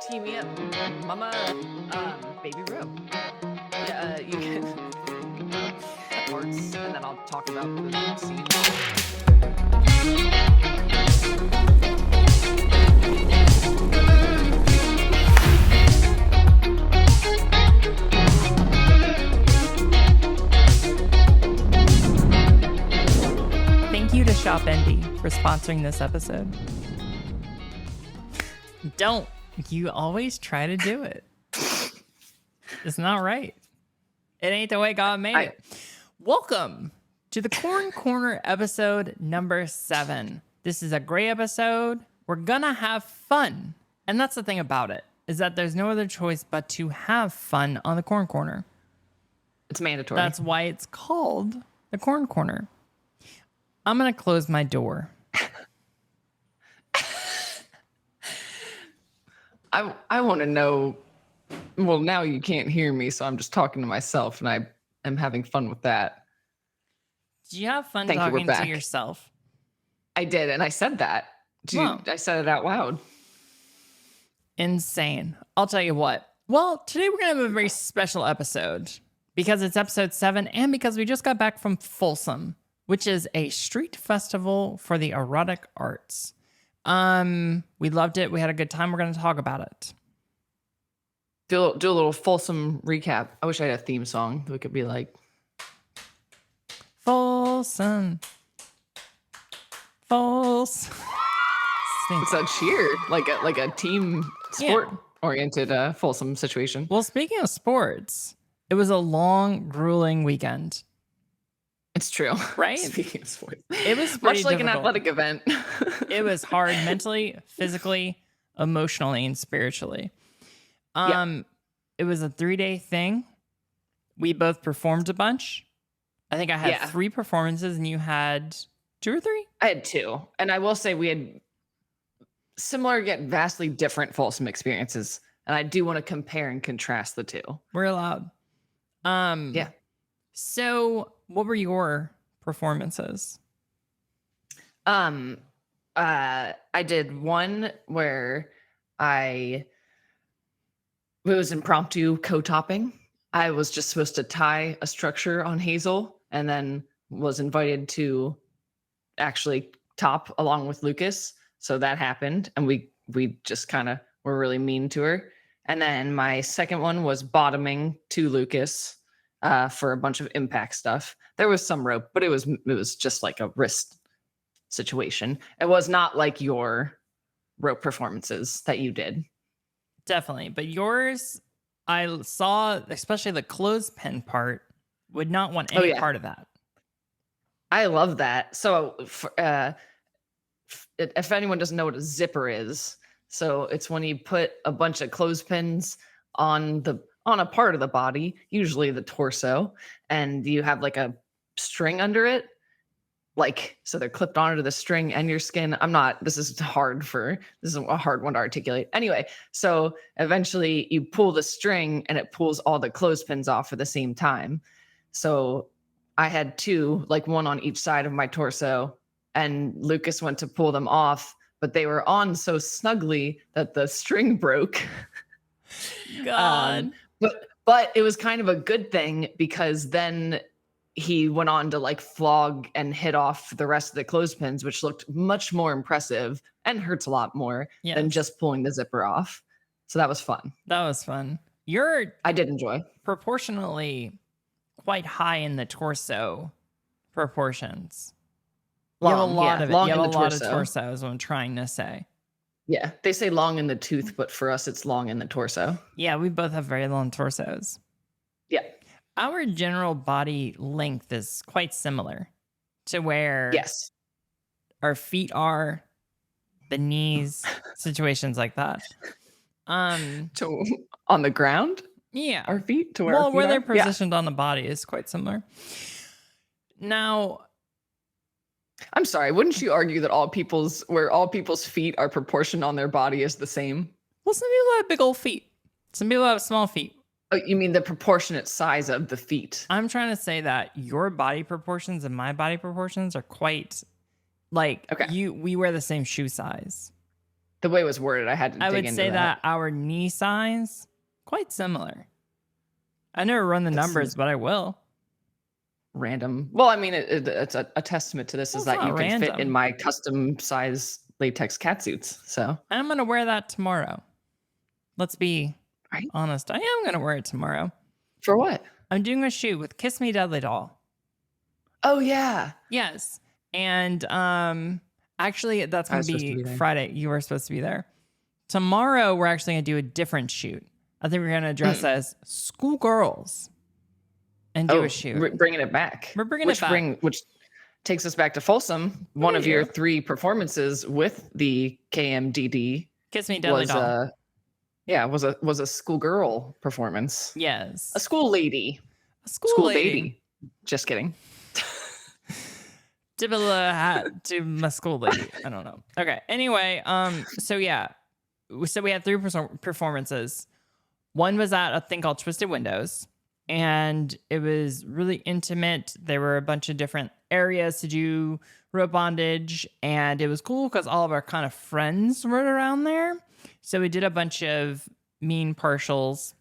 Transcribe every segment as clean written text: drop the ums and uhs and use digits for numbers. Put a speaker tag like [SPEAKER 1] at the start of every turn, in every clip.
[SPEAKER 1] Team me up, Mama, Baby Row. Yeah, you can parts, and then I'll talk about the scene.
[SPEAKER 2] Thank you to Shop Envy for sponsoring this episode. Don't. You always try to do it. It's not right. It ain't the way God made it. Welcome to the Corn Corner episode number 7. This is a great episode. We're gonna have fun. And that's the thing about it, is that there's no other choice but to have fun on the Corn Corner.
[SPEAKER 1] It's mandatory.
[SPEAKER 2] That's why it's called the Corn Corner. I'm gonna close my door.
[SPEAKER 1] I want to know. Well, now you can't hear me, so I'm just talking to myself, and I am having fun with that.
[SPEAKER 2] Do you have fun
[SPEAKER 1] Thank you, we're
[SPEAKER 2] talking to
[SPEAKER 1] back.
[SPEAKER 2] yourself?
[SPEAKER 1] I did, and I said that.
[SPEAKER 2] Wow.
[SPEAKER 1] I said it out loud.
[SPEAKER 2] Insane. I'll tell you what. Well, today we're going to have a very special episode because it's episode 7 and because we just got back from Folsom, which is a street festival for the erotic arts. We loved it. We had a good time. We're going to talk about it.
[SPEAKER 1] Do a little Folsom recap. I wish I had a theme song. We could be like,
[SPEAKER 2] Folsom. Folsom.
[SPEAKER 1] it's a cheer, like a team sport oriented Folsom situation.
[SPEAKER 2] Well, speaking of sports, it was a long, grueling weekend.
[SPEAKER 1] It's true,
[SPEAKER 2] Right?
[SPEAKER 1] Speaking of sports,
[SPEAKER 2] It was
[SPEAKER 1] much
[SPEAKER 2] pretty
[SPEAKER 1] like an
[SPEAKER 2] difficult.
[SPEAKER 1] athletic event.
[SPEAKER 2] It was hard mentally, physically, emotionally, and spiritually. It was a 3-day thing. We both performed a bunch. I think I had 3 performances and you had 2 or 3?
[SPEAKER 1] I had 2. And I will say we had similar yet vastly different Folsom experiences. And I do want to compare and contrast the 2.
[SPEAKER 2] We're allowed.
[SPEAKER 1] Yeah.
[SPEAKER 2] So what were your performances?
[SPEAKER 1] I did one where it was impromptu co-topping. I was just supposed to tie a structure on Hazel and then was invited to actually top along with Lucas. So that happened. And we just kind of were really mean to her. And then my second one was bottoming to Lucas for a bunch of impact stuff. There was some rope, but it was just like a wrist situation. It was not like your rope performances that you did.
[SPEAKER 2] Definitely. But yours, I saw, especially the clothespin part, would not want any part of that.
[SPEAKER 1] I love that. So if anyone doesn't know what a zipper is, so it's when you put a bunch of clothespins on a part of the body, usually the torso, and you have like a string under it. So they're clipped onto the string and your skin. This is a hard one to articulate. Anyway, so eventually you pull the string and it pulls all the clothespins off at the same time. So I had 2, like one on each side of my torso, and Lucas went to pull them off, but they were on so snugly that the string broke.
[SPEAKER 2] God.
[SPEAKER 1] But it was kind of a good thing because then he went on to like flog and hit off the rest of the clothespins, which looked much more impressive and hurts a lot more than just pulling the zipper off. So that was fun.
[SPEAKER 2] That was fun. I
[SPEAKER 1] did enjoy.
[SPEAKER 2] Proportionally quite high in the torso proportions.
[SPEAKER 1] Long,
[SPEAKER 2] you have a lot of it.
[SPEAKER 1] Long
[SPEAKER 2] you have
[SPEAKER 1] in
[SPEAKER 2] a
[SPEAKER 1] the
[SPEAKER 2] lot
[SPEAKER 1] torso.
[SPEAKER 2] of torso is what I'm trying to say.
[SPEAKER 1] Yeah, they say long in the tooth, but for us, it's long in the torso.
[SPEAKER 2] Yeah, we both have very long torsos.
[SPEAKER 1] Yeah.
[SPEAKER 2] Our general body length is quite similar to where our feet are, the knees, situations like that.
[SPEAKER 1] To on the ground?
[SPEAKER 2] Yeah.
[SPEAKER 1] Our feet to where our feet
[SPEAKER 2] where they're
[SPEAKER 1] are?
[SPEAKER 2] positioned on the body is quite similar. Now,
[SPEAKER 1] I'm sorry, wouldn't you argue that all people's feet are proportioned on their body is the same?
[SPEAKER 2] Well, some people have big old feet. Some people have small feet.
[SPEAKER 1] Oh, you mean the proportionate size of the feet?
[SPEAKER 2] I'm trying to say that your body proportions and my body proportions are quite we wear the same shoe size.
[SPEAKER 1] The way it was worded, I had to
[SPEAKER 2] I
[SPEAKER 1] dig
[SPEAKER 2] would
[SPEAKER 1] into
[SPEAKER 2] say that our knee size, quite similar. I never run the numbers, but I will.
[SPEAKER 1] Random. Well, I mean, it's a testament to this
[SPEAKER 2] Well,
[SPEAKER 1] is
[SPEAKER 2] it's
[SPEAKER 1] that you
[SPEAKER 2] not
[SPEAKER 1] can fit in
[SPEAKER 2] random.
[SPEAKER 1] my custom size latex cat suits. So
[SPEAKER 2] I'm going to wear that tomorrow. Let's be
[SPEAKER 1] right?
[SPEAKER 2] honest. I am going to wear it tomorrow.
[SPEAKER 1] For what?
[SPEAKER 2] I'm doing a shoot with Kiss Me Deadly Doll.
[SPEAKER 1] Oh yeah.
[SPEAKER 2] Yes. And actually that's
[SPEAKER 1] I
[SPEAKER 2] going
[SPEAKER 1] was
[SPEAKER 2] to
[SPEAKER 1] supposed to
[SPEAKER 2] be
[SPEAKER 1] be there.
[SPEAKER 2] Friday. You were supposed to be there. Tomorrow we're actually going to do a different shoot. I think we're going to dress as schoolgirls and do a shoot.
[SPEAKER 1] Bringing it back.
[SPEAKER 2] We're bringing it back.
[SPEAKER 1] Which takes us back to Folsom. One of your 3 performances with the KMDD
[SPEAKER 2] Kiss Me Deadly Doll.
[SPEAKER 1] Was a schoolgirl performance.
[SPEAKER 2] Yes.
[SPEAKER 1] A school lady.
[SPEAKER 2] A school lady.
[SPEAKER 1] Baby. Just kidding.
[SPEAKER 2] Tip of the hat to my school lady. I don't know. Okay. Anyway, so yeah. So we had 3 performances. One was at a thing called Twisted Windows, and it was really intimate. There were a bunch of different areas to do rope bondage, and it was cool because all of our kind of friends were around there. So we did a bunch of mean partials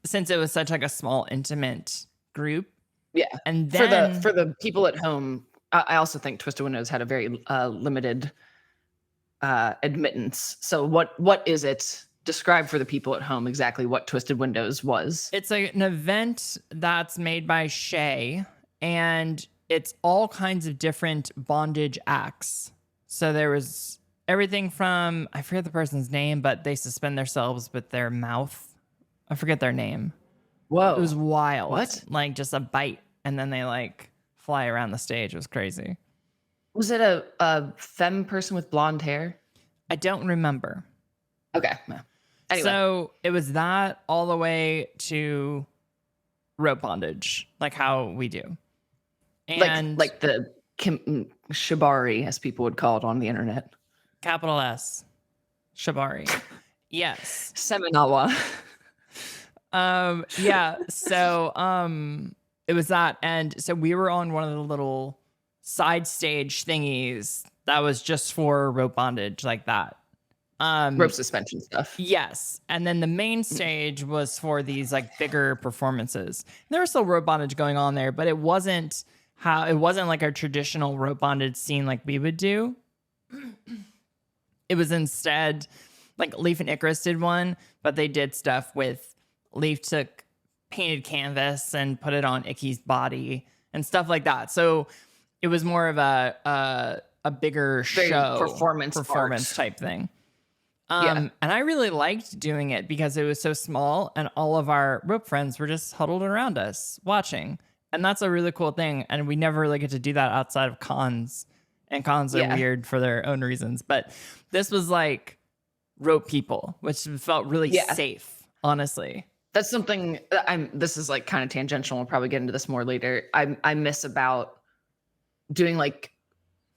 [SPEAKER 2] since it was such like a small, intimate group.
[SPEAKER 1] Yeah.
[SPEAKER 2] And then
[SPEAKER 1] for the people at home, I also think Twisted Windows had a very limited admittance. So what is it? Describe for the people at home exactly what Twisted Windows was.
[SPEAKER 2] It's an event that's made by Shay, and it's all kinds of different bondage acts. So there was everything from, I forget the person's name, but they suspend themselves with their mouth. I forget their name.
[SPEAKER 1] Whoa.
[SPEAKER 2] It was wild.
[SPEAKER 1] What?
[SPEAKER 2] Like just a bite, and then they like fly around the stage. It was crazy.
[SPEAKER 1] Was it a femme person with blonde hair?
[SPEAKER 2] I don't remember.
[SPEAKER 1] Okay. Anyway.
[SPEAKER 2] So it was that all the way to rope bondage, like how we do. And
[SPEAKER 1] like the shibari, as people would call it on the internet.
[SPEAKER 2] Capital S. Shibari. Yes.
[SPEAKER 1] Seminawa.
[SPEAKER 2] Yeah. So it was that. And so we were on one of the little side stage thingies that was just for rope bondage, like that.
[SPEAKER 1] Rope suspension stuff.
[SPEAKER 2] Yes. And then the main stage was for these like bigger performances. There was still rope bondage going on there, but it wasn't like a traditional rope bondage scene like we would do. It was instead like Leaf and Icarus did one, but they did stuff with Leaf took painted canvas and put it on Icky's body and stuff like that. So it was more of a bigger show performance type thing. And I really liked doing it because it was so small and all of our rope friends were just huddled around us watching. And that's a really cool thing. And we never really get to do that outside of cons. And cons are weird for their own reasons. But this was like rope people, which felt really safe, honestly.
[SPEAKER 1] That's something this is like kind of tangential. We'll probably get into this more later. I miss about doing like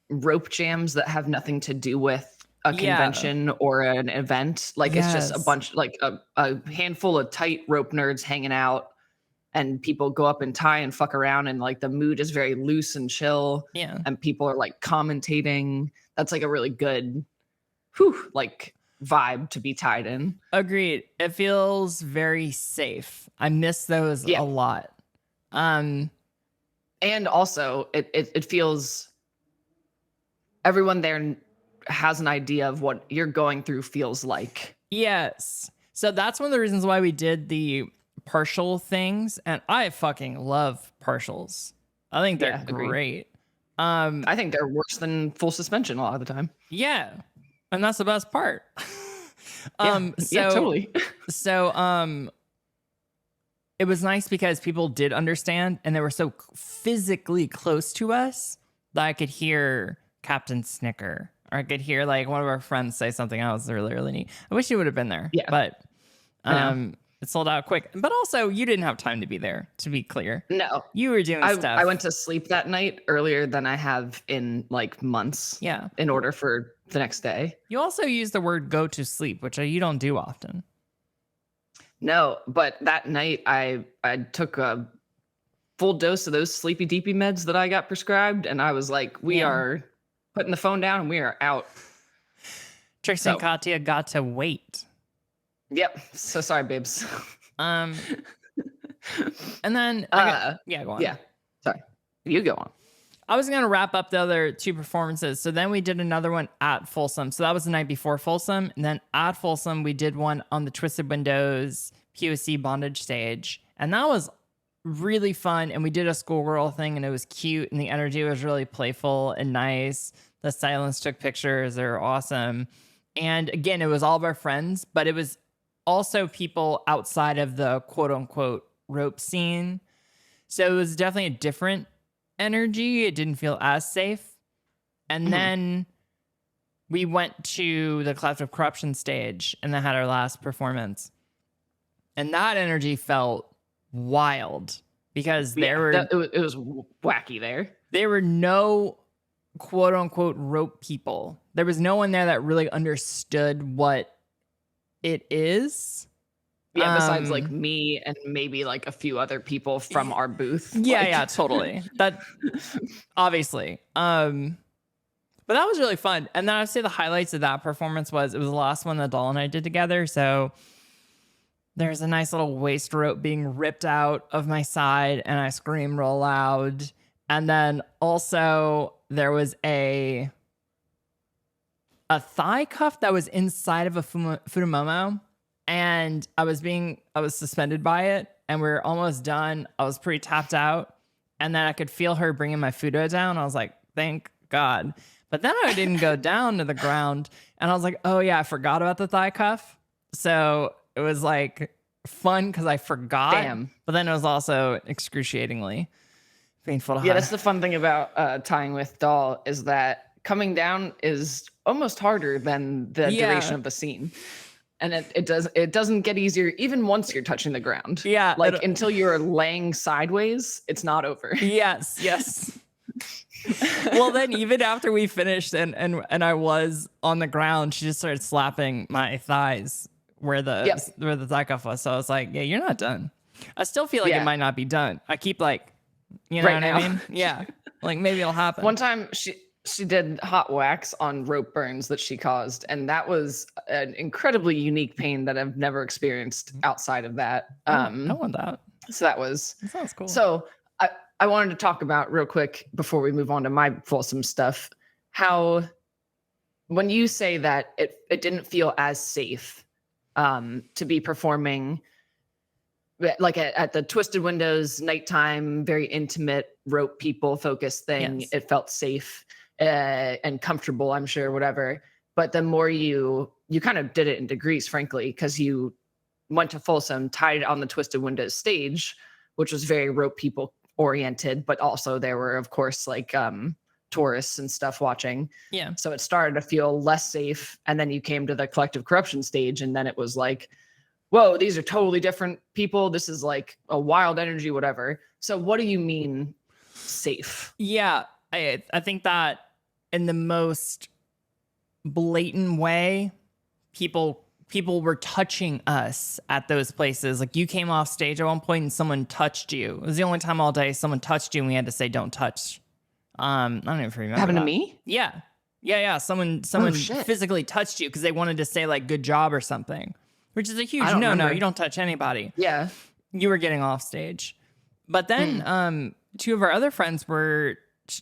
[SPEAKER 1] rope jams that have nothing to do with a convention or an event. Like it's just a bunch, like a handful of tight rope nerds hanging out, and people go up and tie and fuck around, and like the mood is very loose and chill.
[SPEAKER 2] Yeah.
[SPEAKER 1] And people are like commentating. That's like a really good like vibe to be tied in.
[SPEAKER 2] Agreed. It feels very safe. I miss those a lot.
[SPEAKER 1] And also it feels everyone there has an idea of what you're going through feels like.
[SPEAKER 2] Yes. So that's one of the reasons why we did the partial things. And I fucking love partials. I think they're great.
[SPEAKER 1] I think they're worse than full suspension a lot of the time.
[SPEAKER 2] Yeah. And that's the best part.
[SPEAKER 1] Totally.
[SPEAKER 2] So it was nice because people did understand and they were so physically close to us that I could hear Captain Snicker, or I could hear like one of our friends say something else really, really neat. I wish you would have been there. Yeah. But it sold out quick. But also you didn't have time to be there, to be clear.
[SPEAKER 1] No.
[SPEAKER 2] You were doing stuff.
[SPEAKER 1] I went to sleep that night earlier than I have in like months.
[SPEAKER 2] Yeah.
[SPEAKER 1] In order for the next day.
[SPEAKER 2] You also use the word go to sleep, which you don't do often.
[SPEAKER 1] No, but that night I took a full dose of those sleepy deepy meds that I got prescribed, and I was like, we are putting the phone down and we are out.
[SPEAKER 2] Trixie and Katya got to wait.
[SPEAKER 1] Yep. So sorry, babes.
[SPEAKER 2] And then, go on.
[SPEAKER 1] Yeah. Sorry. You go on.
[SPEAKER 2] I was going to wrap up the other 2 performances. So then we did another one at Folsom. So that was the night before Folsom. And then at Folsom, we did one on the Twisted Windows POC bondage stage. And that was really fun. And we did a schoolgirl thing, and it was cute. And the energy was really playful and nice. The silence took pictures. They were awesome. And again, it was all of our friends, but it was also people outside of the quote unquote rope scene. So it was definitely a different energy. It didn't feel as safe. And then we went to the Collective Corruption stage and then had our last performance. And that energy felt wild because
[SPEAKER 1] it was wacky there.
[SPEAKER 2] There were no quote unquote rope people. There was no one there that really understood what it is.
[SPEAKER 1] Yeah, besides like me and maybe like a few other people from our booth.
[SPEAKER 2] Yeah, totally. That obviously. But that was really fun. And then I'd say the highlights of that performance was it was the last one that Doll and I did together. So there's a nice little waist rope being ripped out of my side, and I scream real loud. And then also there was a thigh cuff that was inside of a Futomomo. And I was suspended by it, and we were almost done. I was pretty tapped out, and then I could feel her bringing my futo down. I was like, thank God. But then I didn't go down to the ground, and I was like, oh yeah, I forgot about the thigh cuff. So it was like fun because I forgot.
[SPEAKER 1] Damn.
[SPEAKER 2] But then it was also excruciatingly painful to
[SPEAKER 1] Yeah, that's the fun thing about tying with Doll is that coming down is almost harder than the duration of the scene. And it doesn't get easier even once you're touching the ground.
[SPEAKER 2] Yeah.
[SPEAKER 1] Like until you're laying sideways, it's not over.
[SPEAKER 2] Yes. Well, then even after we finished and I was on the ground, she just started slapping my thighs where the thigh cuff was. So I was like, yeah, you're not done. I still feel like it might not be done. I keep like, you know what I mean? Yeah. Like maybe it'll happen.
[SPEAKER 1] One time she did hot wax on rope burns that she caused, and that was an incredibly unique pain that I've never experienced outside of that.
[SPEAKER 2] I want that.
[SPEAKER 1] So that
[SPEAKER 2] sounds cool.
[SPEAKER 1] So I wanted to talk about real quick before we move on to my Folsom stuff, how when you say that it didn't feel as safe to be performing like at the Twisted Windows nighttime, very intimate rope people focused thing, it felt safe and comfortable, I'm sure, whatever. But the more you kind of did it in degrees, frankly, because you went to Folsom, tied on the Twisted Windows stage, which was very rope people oriented, but also there were, of course, like tourists and stuff watching.
[SPEAKER 2] Yeah.
[SPEAKER 1] So it started to feel less safe. And then you came to the Collective Corruption stage, and then it was like, whoa, these are totally different people. This is like a wild energy, whatever. So what do you mean safe?
[SPEAKER 2] Yeah, I think that in the most blatant way, people were touching us at those places. Like you came off stage at one point and someone touched you. It was the only time all day someone touched you and we had to say, don't touch. I don't even remember.
[SPEAKER 1] Happened
[SPEAKER 2] that.
[SPEAKER 1] to me?
[SPEAKER 2] Yeah. Someone physically touched you because they wanted to say like good job or something, which is a huge no. You don't touch anybody.
[SPEAKER 1] Yeah.
[SPEAKER 2] You were getting off stage. But then two of our other friends were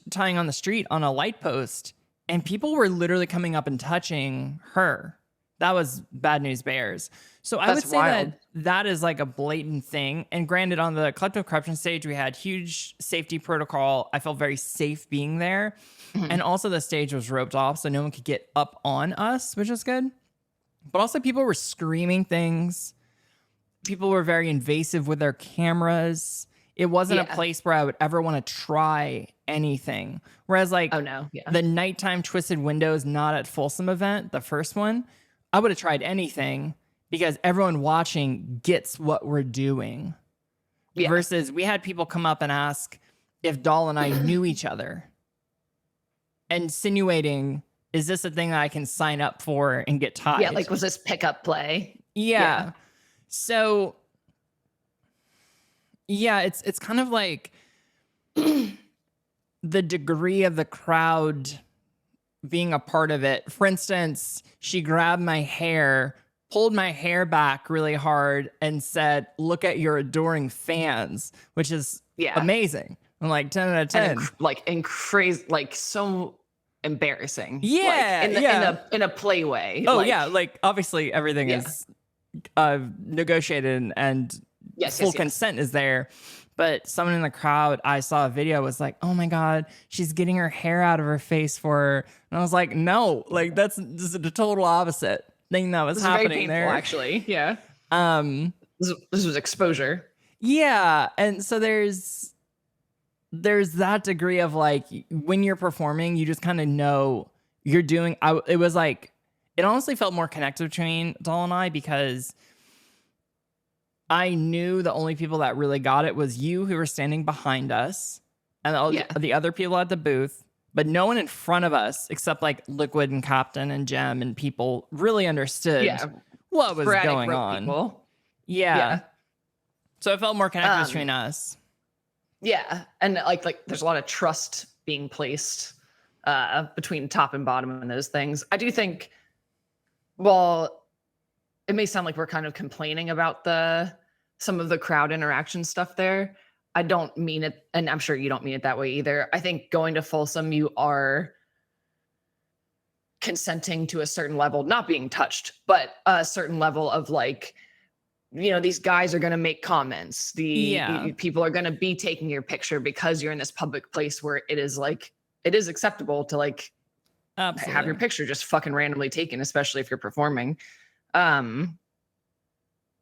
[SPEAKER 2] tying on the street on a light post, and people were literally coming up and touching her. That was Bad News Bears. So I would say that is like a blatant thing. And granted, on the Collective Corruption stage, we had huge safety protocol. I felt very safe being there. And also the stage was roped off, so no one could get up on us, which was good. But also people were screaming things. People were very invasive with their cameras. It wasn't a place where I would ever want to try anything. Whereas like the nighttime Twisted Windows Not at Folsom event, the first one, I would have tried anything because everyone watching gets what we're doing. Yeah. Versus we had people come up and ask if Doll and I knew each other. Insinuating, is this a thing that I can sign up for and get tied?
[SPEAKER 1] Yeah, like was this pickup play?
[SPEAKER 2] Yeah. So yeah, it's kind of like the degree of the crowd being a part of it. For instance, she grabbed my hair, pulled my hair back really hard, and said, "Look at your adoring fans," which is amazing. I'm like 10 out of 10.
[SPEAKER 1] And crazy, like so embarrassing.
[SPEAKER 2] Yeah,
[SPEAKER 1] like in a play way.
[SPEAKER 2] Oh
[SPEAKER 1] like,
[SPEAKER 2] yeah, like obviously everything is negotiated and full consent is there. But someone in the crowd, I saw a video, was like, "Oh my God, she's getting her hair out of her face for her." And I was like, no, like that's just the total opposite thing that was happening
[SPEAKER 1] very painful,
[SPEAKER 2] there.
[SPEAKER 1] Actually, yeah. This was exposure.
[SPEAKER 2] Yeah, and so there's that degree of like when you're performing, you just kind of know you're doing. It was like it honestly felt more connected between Doll and I because I knew the only people that really got it was you who were standing behind us and the other people at the booth, but no one in front of us except like Liquid and Captain and Gem and people really understood what was going on.
[SPEAKER 1] People.
[SPEAKER 2] Yeah. So it felt more connected between us.
[SPEAKER 1] Yeah. And like there's a lot of trust being placed between top and bottom and those things. I do think, well, it may sound like we're kind of complaining about some of the crowd interaction stuff there. I don't mean it, and I'm sure you don't mean it that way either. I think going to Folsom, you are consenting to a certain level, not being touched, but a certain level of like, these guys are going to make comments. People are going to be taking your picture because you're in this public place where it is acceptable to like have your picture just fucking randomly taken, especially if you're performing. And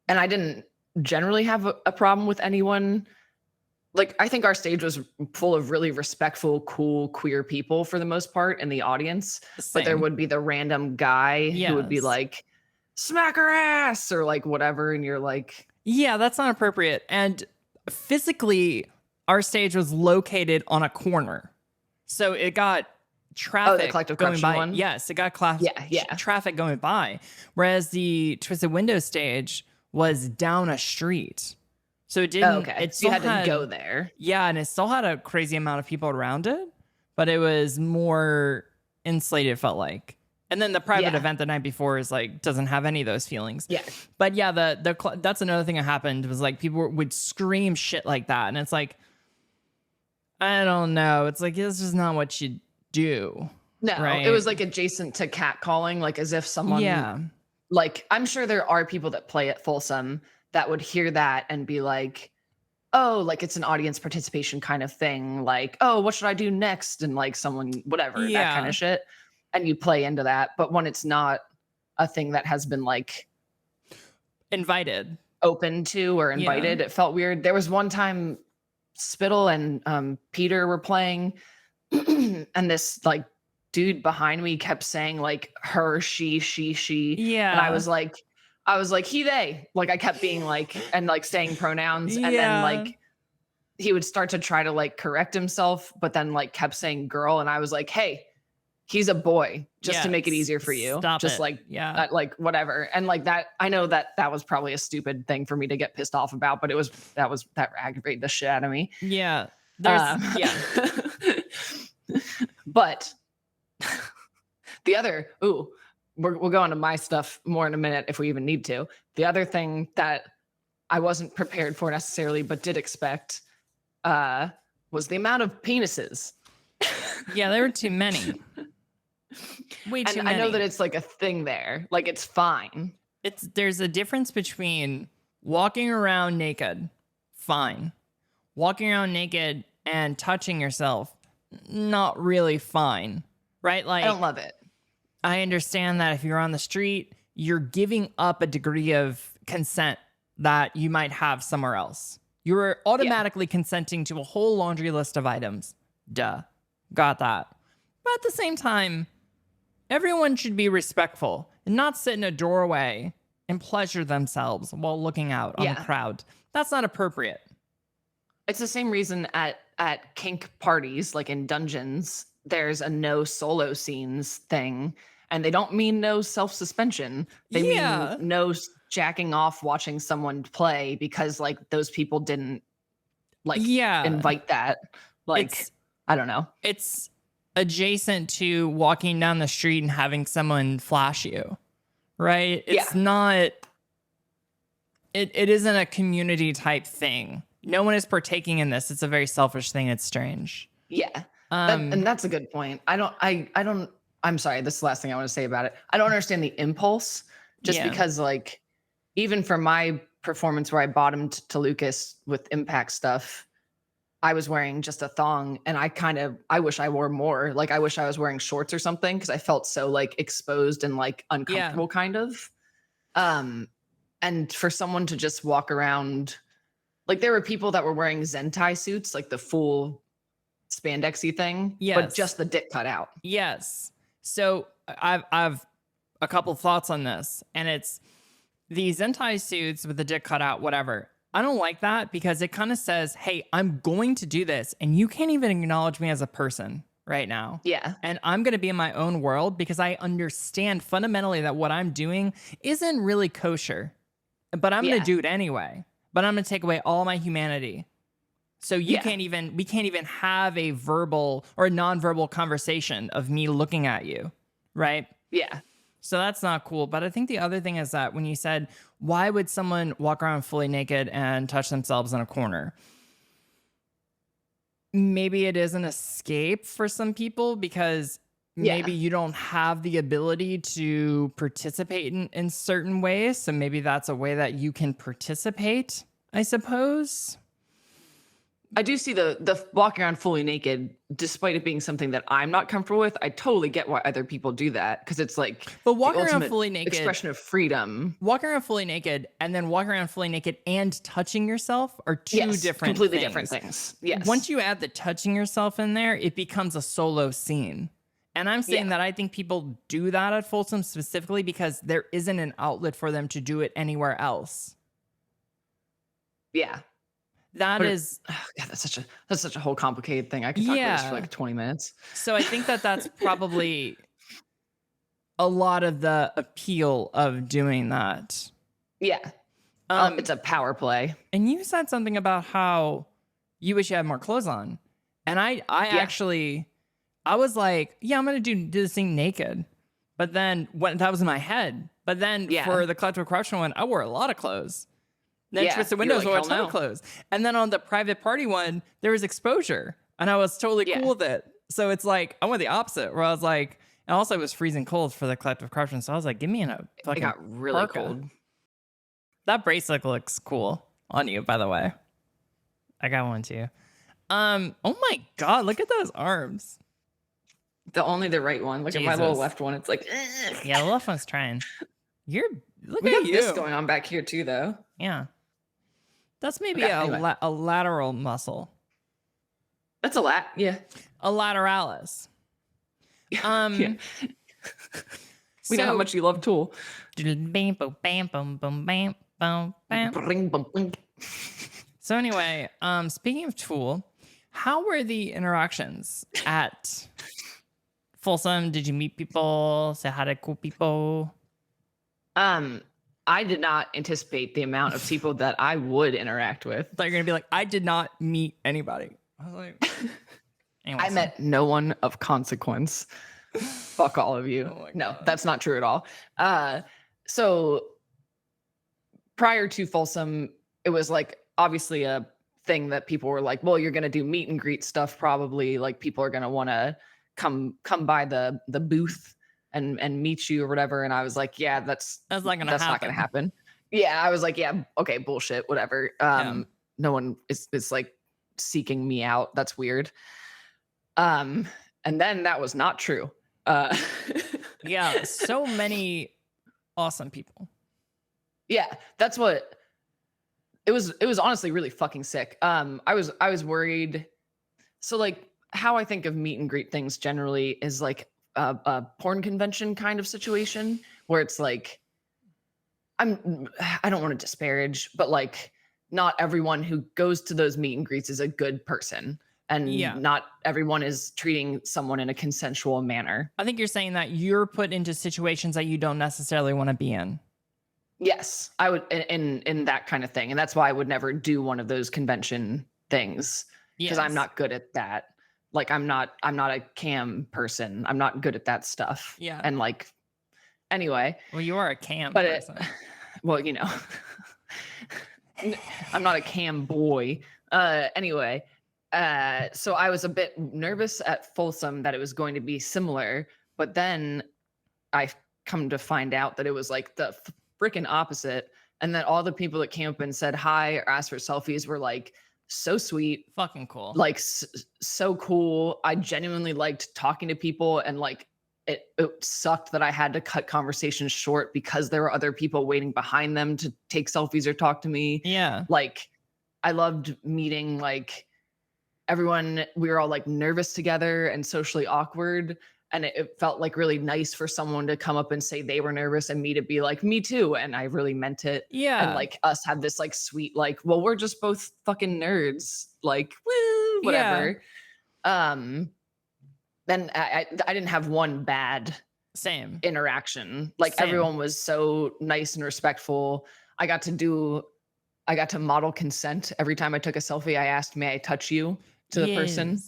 [SPEAKER 1] I didn't generally have a problem with anyone. Like, I think our stage was full of really respectful, cool, queer people for the most part in the audience.
[SPEAKER 2] Same.
[SPEAKER 1] But there would be the random guy who would be like, "Smack her ass," or like whatever. And you're like,
[SPEAKER 2] yeah, that's not appropriate. And physically, our stage was located on a corner. So it got traffic going by.
[SPEAKER 1] One?
[SPEAKER 2] Yes, it got traffic going by. Whereas the Twisted Window stage was down a street. So it didn't.
[SPEAKER 1] Oh, okay. So you had to go there.
[SPEAKER 2] Yeah, and it still had a crazy amount of people around it, but it was more insulated, it felt like. And then the private event the night before is like doesn't have any of those feelings.
[SPEAKER 1] Yeah.
[SPEAKER 2] But yeah, that's another thing that happened was like people would scream shit like that, and it's like, I don't know. It's like it's just not what you do.
[SPEAKER 1] No,
[SPEAKER 2] right?
[SPEAKER 1] It was like adjacent to catcalling, like as if someone. Like, I'm sure there are people that play at Folsom that would hear that and be like, oh, like it's an audience participation kind of thing. Like, oh, what should I do next? And like someone, whatever, that kind of shit. And you play into that. But when it's not a thing that has been like
[SPEAKER 2] invited,
[SPEAKER 1] open to or invited, it felt weird. There was one time Spittle and Peter were playing and this like dude behind me kept saying like her, she.
[SPEAKER 2] Yeah.
[SPEAKER 1] And I was like, he, they. Like I kept being like, and like saying pronouns. And then like he would start to try to like correct himself, but then like kept saying girl. And I was like, hey, he's a boy, just to make it easier for you.
[SPEAKER 2] Stop
[SPEAKER 1] just
[SPEAKER 2] it.
[SPEAKER 1] Like, like whatever. And like that, I know that was probably a stupid thing for me to get pissed off about, but that aggravated the shit out of me.
[SPEAKER 2] Yeah.
[SPEAKER 1] But the other, we'll go on to my stuff more in a minute if we even need to. The other thing that I wasn't prepared for necessarily, but did expect, was the amount of penises.
[SPEAKER 2] Yeah, there were too many. Way too many.
[SPEAKER 1] I know that it's like a thing there. Like it's fine.
[SPEAKER 2] There's a difference between walking around naked, fine. Walking around naked and touching yourself, not really fine. Right? Like
[SPEAKER 1] I don't love it.
[SPEAKER 2] I understand that if you're on the street, you're giving up a degree of consent that you might have somewhere else. You're automatically consenting to a whole laundry list of items. Duh. Got that. But at the same time, everyone should be respectful and not sit in a doorway and pleasure themselves while looking out on the crowd. That's not appropriate.
[SPEAKER 1] It's the same reason at kink parties, like in dungeons, there's a no solo scenes thing. And they don't mean no self-suspension. They mean no jacking off watching someone play because like those people didn't like invite that. Like, I don't know.
[SPEAKER 2] It's adjacent to walking down the street and having someone flash you, right? It's not, it isn't a community type thing. No one is partaking in this. It's a very selfish thing. It's strange.
[SPEAKER 1] Yeah. And that's a good point. I'm sorry, this is the last thing I want to say about it. I don't understand the impulse just because like, even for my performance where I bottomed to Lucas with impact stuff, I was wearing just a thong and I wish I wore more. Like I wish I was wearing shorts or something because I felt so like exposed and like uncomfortable kind of. And for someone to just walk around, like there were people that were wearing Zentai suits, like the full spandexy thing, but just the dick cut out.
[SPEAKER 2] Yes. So I've a couple thoughts on this, and it's the Zentai suits with the dick cut out, whatever. I don't like that because it kind of says, hey, I'm going to do this and you can't even acknowledge me as a person right now.
[SPEAKER 1] Yeah.
[SPEAKER 2] And I'm going to be in my own world because I understand fundamentally that what I'm doing isn't really kosher, but I'm going to do it anyway. But I'm going to take away all my humanity. So we can't even have a verbal or a nonverbal conversation of me looking at you. Right.
[SPEAKER 1] Yeah.
[SPEAKER 2] So that's not cool. But I think the other thing is that when you said, why would someone walk around fully naked and touch themselves in a corner? Maybe it is an escape for some people because maybe you don't have the ability to participate in certain ways. So maybe that's a way that you can participate, I suppose.
[SPEAKER 1] I do see the walking around fully naked, despite it being something that I'm not comfortable with. I totally get why other people do that because it's like
[SPEAKER 2] but walking around fully naked,
[SPEAKER 1] expression of freedom.
[SPEAKER 2] Walking around fully naked and then walking around fully naked and touching yourself are two different
[SPEAKER 1] completely
[SPEAKER 2] things.
[SPEAKER 1] Different things. Yes.
[SPEAKER 2] Once you add the touching yourself in there, it becomes a solo scene. And I'm saying that I think people do that at Folsom specifically because there isn't an outlet for them to do it anywhere else.
[SPEAKER 1] Yeah.
[SPEAKER 2] That's
[SPEAKER 1] such a whole complicated thing. I could talk about this for like 20 minutes.
[SPEAKER 2] So I think that's probably a lot of the appeal of doing that.
[SPEAKER 1] Yeah. It's a power play.
[SPEAKER 2] And you said something about how you wish you had more clothes on. And I actually, I was like, yeah, I'm going to do this thing naked. But then that was in my head. But then for the collective corruption one, I wore a lot of clothes. Then Twisted Windows wore a ton of clothes. And then on the private party one, there was exposure. And I was totally cool with it. So it's like, I went the opposite, where I was like, and also it was freezing cold for the collective corruption. So I was like, give me in a fucking
[SPEAKER 1] It got really
[SPEAKER 2] parka.
[SPEAKER 1] cold.
[SPEAKER 2] That bracelet looks cool on you, by the way. I got one too. Oh my God, look at those arms.
[SPEAKER 1] Only the right one. Look at my little left one. It's like,
[SPEAKER 2] yeah, the left one's trying. We got
[SPEAKER 1] this going on back here too, though.
[SPEAKER 2] Yeah. That's maybe a lateral muscle.
[SPEAKER 1] That's a lat, yeah.
[SPEAKER 2] A lateralis.
[SPEAKER 1] We know how much you love Tool.
[SPEAKER 2] So anyway, speaking of Tool, how were the interactions at Folsom? Did you meet people? Say hi to cool people?
[SPEAKER 1] I did not anticipate the amount of people that I would interact with.
[SPEAKER 2] I thought you were going to be like, I did not meet anybody. I was like,
[SPEAKER 1] I met no one of consequence. Fuck all of you. Oh no, that's not true at all. So prior to Folsom, it was like obviously a thing that people were like, well, you're going to do meet and greet stuff probably. Like people are going to want to come by the booth and meet you or whatever. And I was like, yeah, that's not going to happen. Yeah. I was like, yeah, okay, bullshit, whatever. No one is like seeking me out. That's weird. And then that was not true.
[SPEAKER 2] Yeah. So many awesome people.
[SPEAKER 1] Yeah. That's what it was. It was honestly really fucking sick. I was worried. So like how I think of meet and greet things generally is like a porn convention kind of situation where it's like, I don't want to disparage, but like not everyone who goes to those meet and greets is a good person. And not everyone is treating someone in a consensual manner.
[SPEAKER 2] I think you're saying that you're put into situations that you don't necessarily want to be in.
[SPEAKER 1] Yes, I would in that kind of thing. And that's why I would never do one of those convention things because I'm not good at that. Like I'm not a cam person. I'm not good at that stuff.
[SPEAKER 2] Yeah.
[SPEAKER 1] And like, anyway.
[SPEAKER 2] Well, you are a cam
[SPEAKER 1] But
[SPEAKER 2] person.
[SPEAKER 1] Well, you know, I'm not a cam boy. Anyway, so I was a bit nervous at Folsom that it was going to be similar, but then I come to find out that it was like the freaking opposite. And then all the people that came up and said hi or asked for selfies were like so sweet,
[SPEAKER 2] fucking cool,
[SPEAKER 1] like so cool. I genuinely liked talking to people, and like it sucked that I had to cut conversations short because there were other people waiting behind them to take selfies or talk to me.
[SPEAKER 2] Yeah.
[SPEAKER 1] Like I loved meeting like everyone. We were all like nervous together and socially awkward. And it felt like really nice for someone to come up and say they were nervous and me to be like, me too. And I really meant it.
[SPEAKER 2] Yeah.
[SPEAKER 1] And like us have this like sweet, like, well, we're just both fucking nerds. Like, woo, whatever. Yeah. Then I didn't have one bad interaction. Like everyone was so nice and respectful. I got to model consent. Every time I took a selfie, I asked, may I touch you to the person?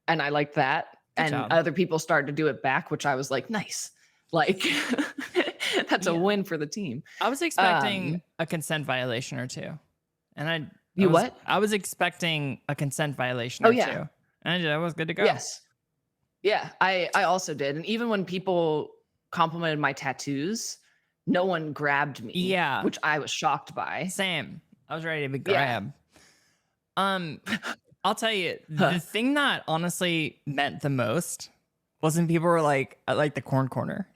[SPEAKER 1] And I liked that. Good job. Other people started to do it back, which I was like, nice. Like that's a win for the team.
[SPEAKER 2] I was expecting a consent violation or two. And I was expecting a consent violation or two. And I was good to go.
[SPEAKER 1] Yes. Yeah, I also did. And even when people complimented my tattoos, no one grabbed me.
[SPEAKER 2] Yeah.
[SPEAKER 1] Which I was shocked by.
[SPEAKER 2] Same. I was ready to be grabbed. Yeah. I'll tell you, the thing that honestly meant the most wasn't people were like, I like the corn corner.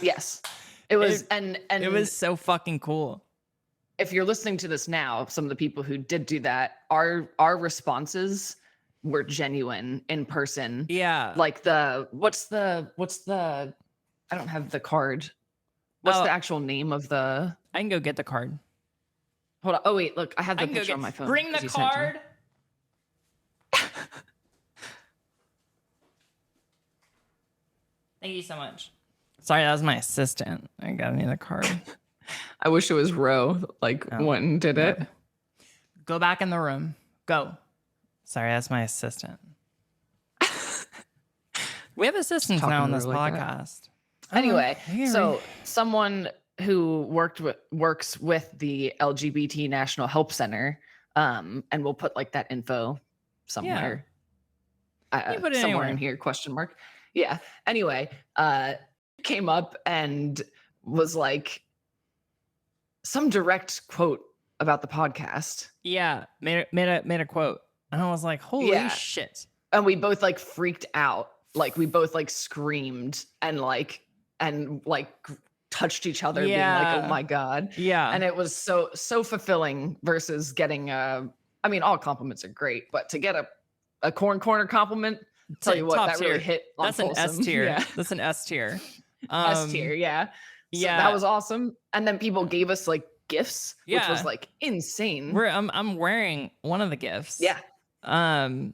[SPEAKER 1] Yes. It was and
[SPEAKER 2] it was so fucking cool.
[SPEAKER 1] If you're listening to this now, some of the people who did do that, our responses were genuine in person.
[SPEAKER 2] Yeah.
[SPEAKER 1] Like what's the I don't have the card. What's the actual name of the
[SPEAKER 2] I can go get the card.
[SPEAKER 1] Hold on. Oh wait, look, I have the picture on my phone.
[SPEAKER 2] Bring the card. Thank you so much. Sorry, that was my assistant. I got me the card.
[SPEAKER 1] I wish it was Ro, like went and did it.
[SPEAKER 2] Go back in the room. Go. Sorry, that's my assistant. We have assistants now on this podcast.
[SPEAKER 1] Anyway, so someone who works with the LGBT National Help Center, and we'll put like that info somewhere. Somewhere in here, question mark. Yeah. Anyway, came up and was like some direct quote about the podcast.
[SPEAKER 2] Yeah, made a quote. And I was like, holy shit.
[SPEAKER 1] And we both like freaked out. Like we both like screamed and touched each other being like, oh my God.
[SPEAKER 2] Yeah.
[SPEAKER 1] And it was so fulfilling versus getting I mean, all compliments are great, but to get a corn corner compliment, tell you what, that really hit on
[SPEAKER 2] That's
[SPEAKER 1] Folsom.
[SPEAKER 2] An S tier.
[SPEAKER 1] Yeah.
[SPEAKER 2] That's an S tier.
[SPEAKER 1] S tier, yeah. So that was awesome. And then people gave us like gifts, which was like insane.
[SPEAKER 2] I'm wearing one of the gifts.
[SPEAKER 1] Yeah.
[SPEAKER 2] The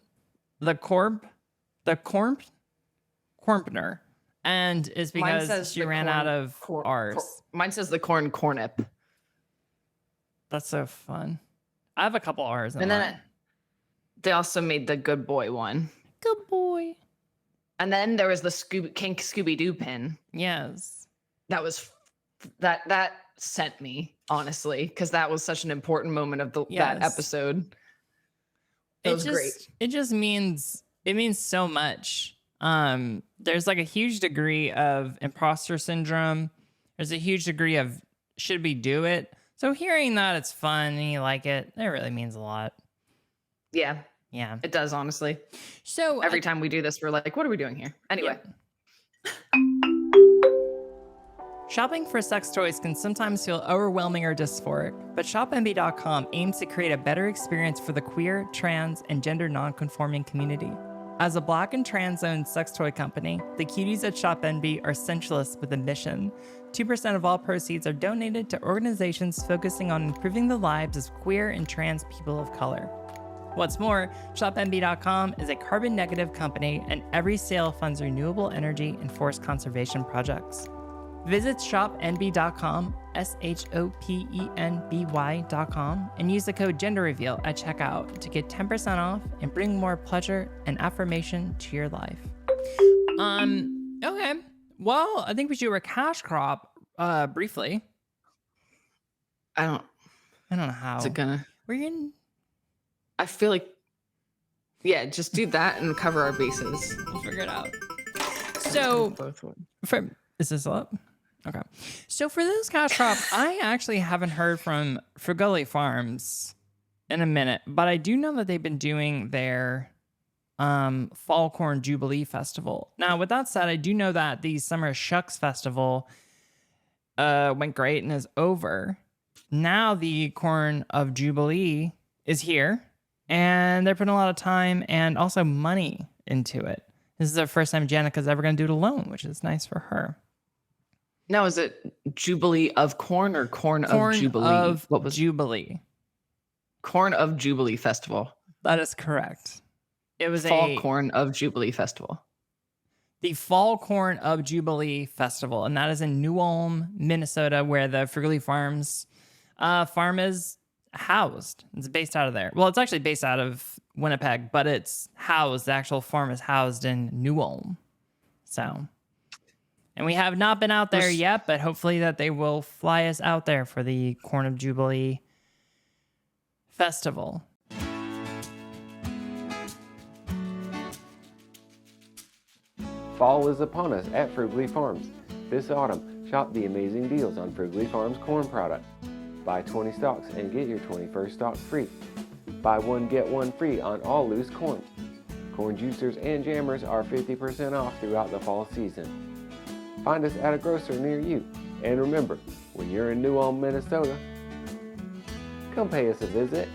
[SPEAKER 2] Cormpner. And it's because she ran out of R's.
[SPEAKER 1] Mine says the cornip.
[SPEAKER 2] That's so fun. I have a couple R's in
[SPEAKER 1] and
[SPEAKER 2] mine.
[SPEAKER 1] Then they also made the good boy one.
[SPEAKER 2] Good boy.
[SPEAKER 1] And then there was the kink Scooby-Doo pin.
[SPEAKER 2] Yes.
[SPEAKER 1] That was that sent me, honestly, because that was such an important moment of that episode. It was great.
[SPEAKER 2] It just means so much. There's like a huge degree of imposter syndrome. There's a huge degree of should we do it? So hearing that it's fun and you like it, it really means a lot.
[SPEAKER 1] Yeah.
[SPEAKER 2] Yeah.
[SPEAKER 1] It does, honestly.
[SPEAKER 2] So
[SPEAKER 1] every time we do this, we're like, what are we doing here? Anyway. Yeah.
[SPEAKER 2] Shopping for sex toys can sometimes feel overwhelming or dysphoric, but ShopMB.com aims to create a better experience for the queer, trans, and gender non-conforming community. As a Black and trans-owned sex toy company, the cuties at ShopNB are essentialists with a mission. 2% of all proceeds are donated to organizations focusing on improving the lives of queer and trans people of color. What's more, ShopNB.com is a carbon-negative company, and every sale funds renewable energy and forest conservation projects. Visit shopnb.com, SHOPENBY.com, and use the code GenderReveal at checkout to get 10% off and bring more pleasure and affirmation to your life. Okay. Well, I think we should do a cash crop briefly.
[SPEAKER 1] I don't
[SPEAKER 2] know how.
[SPEAKER 1] Is it gonna?
[SPEAKER 2] I
[SPEAKER 1] feel like, yeah, just do that and cover our bases.
[SPEAKER 2] We'll figure it out. So, is this up? Okay. So for this cash crop, I actually haven't heard from Frugally Farms in a minute, but I do know that they've been doing their Fall Corn Jubilee Festival. Now, with that said, I do know that the Summer Shucks Festival went great and is over. Now the Corn of Jubilee is here, and they're putting a lot of time and also money into it. This is the first time Janica's ever going to do it alone, which is nice for her.
[SPEAKER 1] Now, is it Jubilee of Corn or Corn of Jubilee?
[SPEAKER 2] What was Jubilee?
[SPEAKER 1] Corn of Jubilee Festival.
[SPEAKER 2] That is correct. It was
[SPEAKER 1] Fall Corn of Jubilee Festival.
[SPEAKER 2] The Fall Corn of Jubilee Festival, and that is in New Ulm, Minnesota, where the Frugally Farms farm is housed. It's based out of there. Well, it's actually based out of Winnipeg, but it's housed. The actual farm is housed in New Ulm. So... And we have not been out there yet, but hopefully that they will fly us out there for the Corn of Jubilee Festival.
[SPEAKER 3] Fall is upon us at Frugally Farms. This autumn, shop the amazing deals on Frugally Farms corn products. Buy 20 stalks and get your 21st stalk free. Buy one, get one free on all loose corn. Corn juicers and jammers are 50% off throughout the fall season. Find us at a grocer near you. And remember, when you're in New Ulm, Minnesota, come pay us a visit.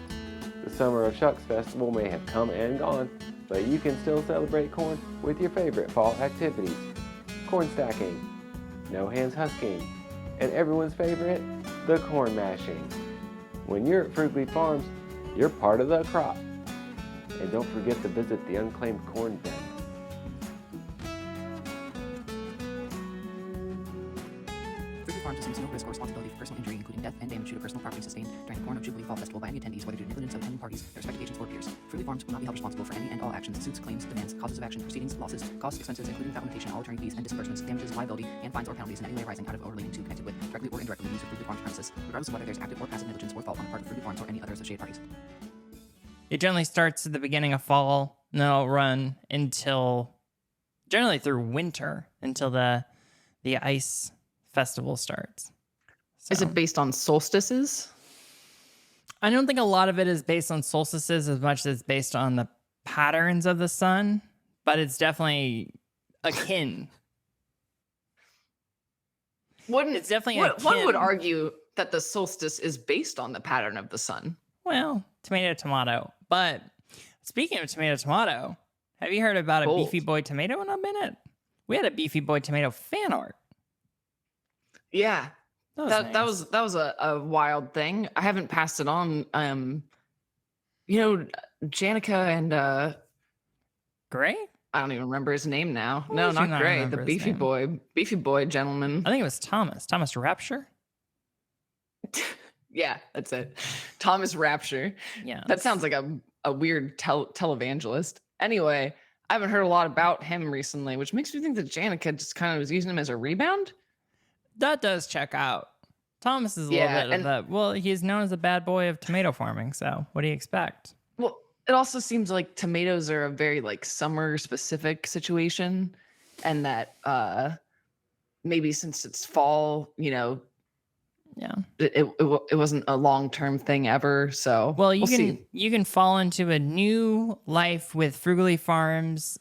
[SPEAKER 3] The Summer of Shucks Festival may have come and gone, but you can still celebrate corn with your favorite fall activities. Corn stacking, no hands husking, and everyone's favorite, the corn mashing. When you're at Frugally Farms, you're part of the crop. And don't forget to visit the unclaimed corn den.
[SPEAKER 4] Farms assumes no risk or responsibility for personal injury, including death and damage to personal property sustained during the Corn of Jubilee Fall Festival by any attendees, whether due to negligence of attending parties, their respective agents, or peers. Frugally Farms will not be held responsible for any and all actions, suits, claims, demands, causes of action, proceedings, losses, costs, expenses, including without limitation, all attorney fees and disbursements, damages, liability, and fines or penalties in any way arising out of or relating to, connected with, directly or indirectly, the use of Frugally Farms premises, regardless of whether there's active or passive negligence or fault on the part of Frugally Farms or any other associated parties.
[SPEAKER 2] It generally starts at the beginning of fall, and then it'll run generally through winter, until the ice festival starts. So,
[SPEAKER 1] is it based on solstices?
[SPEAKER 2] I don't think a lot of it is based on solstices as much as it's based on the patterns of the sun, but it's definitely akin. It's definitely akin.
[SPEAKER 1] One would argue that the solstice is based on the pattern of the sun.
[SPEAKER 2] Well, tomato. But speaking of tomato, have you heard about a Beefy Boy tomato in a minute? We had a Beefy Boy tomato fan art.
[SPEAKER 1] Yeah.
[SPEAKER 2] That
[SPEAKER 1] was a wild thing. I haven't passed it on. Janica and
[SPEAKER 2] Gray?
[SPEAKER 1] I don't even remember his name now.
[SPEAKER 2] Why
[SPEAKER 1] No,
[SPEAKER 2] would you
[SPEAKER 1] not Gray. The
[SPEAKER 2] remember his
[SPEAKER 1] Beefy Boy gentleman.
[SPEAKER 2] I think it was Thomas Rapture.
[SPEAKER 1] Yeah, that's it. Thomas Rapture.
[SPEAKER 2] Yeah.
[SPEAKER 1] That sounds like a weird televangelist. Anyway, I haven't heard a lot about him recently, which makes me think that Janica just kind of was using him as a rebound.
[SPEAKER 2] That does check out. Thomas is a little bit of that. Well, he's known as a bad boy of tomato farming, so what do you expect?
[SPEAKER 1] Well, it also seems like tomatoes are a very summer specific situation, and that maybe since it's fall,
[SPEAKER 2] yeah,
[SPEAKER 1] it wasn't a long-term thing ever. So
[SPEAKER 2] we'll
[SPEAKER 1] see.
[SPEAKER 2] You can fall into a new life with Frugally Farms,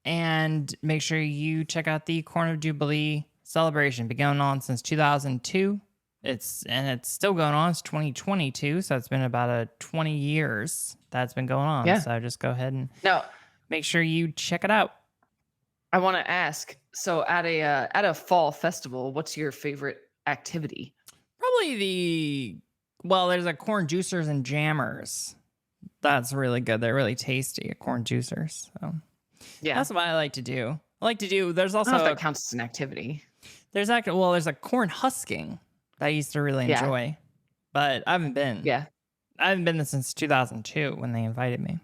[SPEAKER 2] and make sure you check out the Corn of Jubilee celebration. Been going on since 2002. It's still going on. It's 2022, so it's been about 20 years that's been going on.
[SPEAKER 1] Yeah.
[SPEAKER 2] So just go ahead and
[SPEAKER 1] now
[SPEAKER 2] make sure you check it out.
[SPEAKER 1] I want to ask, so at a fall festival, what's your favorite activity?
[SPEAKER 2] Probably there's a corn juicers and jammers. That's really good. They're really tasty, corn juicers. So
[SPEAKER 1] Yeah,
[SPEAKER 2] that's what I like to do. There's also
[SPEAKER 1] I don't know if that counts as an activity.
[SPEAKER 2] There's a corn husking that I used to really
[SPEAKER 1] Yeah.
[SPEAKER 2] enjoy, but I haven't been.
[SPEAKER 1] Yeah.
[SPEAKER 2] I haven't been there since 2002 when they invited me.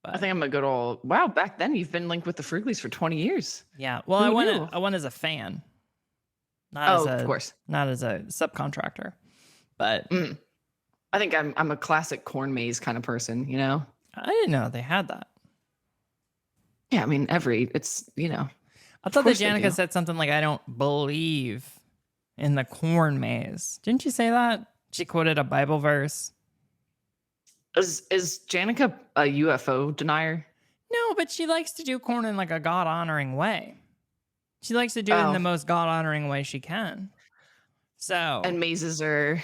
[SPEAKER 1] I think I'm a good old wow. Back then, you've been linked with the Fruglies for 20 years.
[SPEAKER 2] Yeah. Well,
[SPEAKER 1] Who knew?
[SPEAKER 2] I went as a fan, not as
[SPEAKER 1] of course.
[SPEAKER 2] not as a subcontractor. But
[SPEAKER 1] I think I'm a classic corn maze kind of person. You know.
[SPEAKER 2] I didn't know they had that.
[SPEAKER 1] Yeah, I mean, it's
[SPEAKER 2] I thought that
[SPEAKER 1] course they
[SPEAKER 2] Janica
[SPEAKER 1] do.
[SPEAKER 2] said something like, "I don't believe in the corn maze." Didn't you say that? She quoted a Bible verse.
[SPEAKER 1] Is Janica a UFO denier?
[SPEAKER 2] No, but she likes to do corn in like a God honoring way. She likes to do it in the most God honoring way she can. So
[SPEAKER 1] And mazes are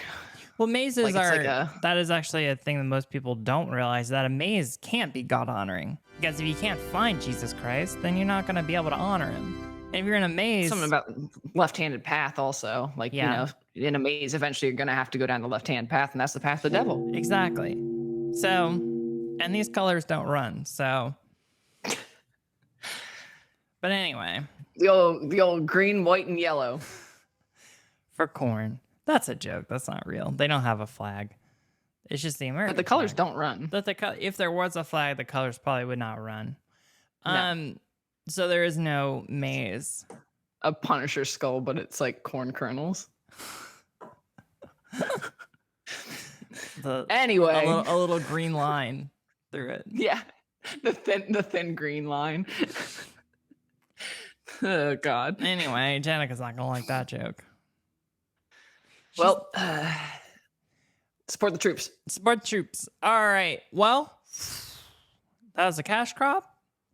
[SPEAKER 2] well, mazes
[SPEAKER 1] like, it's
[SPEAKER 2] are
[SPEAKER 1] like
[SPEAKER 2] that is actually a thing that most people don't realize, that a maze can't be God honoring, because if you can't find Jesus Christ, then you're not going to be able to honor him. And if you're in a maze,
[SPEAKER 1] something about left-handed path also. Like
[SPEAKER 2] Yeah.
[SPEAKER 1] in a maze, eventually you're gonna have to go down the left-hand path, and that's the path of the devil.
[SPEAKER 2] exactly. So, and these colors don't run. So, but anyway,
[SPEAKER 1] The old green, white, and yellow.
[SPEAKER 2] for corn, that's a joke. That's not real. They don't have a flag. It's just the American.
[SPEAKER 1] But the colors
[SPEAKER 2] flag.
[SPEAKER 1] don't run.
[SPEAKER 2] But if there was a flag, the colors probably would not run.
[SPEAKER 1] No.
[SPEAKER 2] So there is no maze.
[SPEAKER 1] A Punisher skull, but it's like corn kernels. Anyway,
[SPEAKER 2] a little green line through it.
[SPEAKER 1] yeah, the thin green line. Oh God.
[SPEAKER 2] Anyway, Janica's not gonna like that joke.
[SPEAKER 1] Well, support the troops.
[SPEAKER 2] Support the troops. All right. Well, that was a cash crop.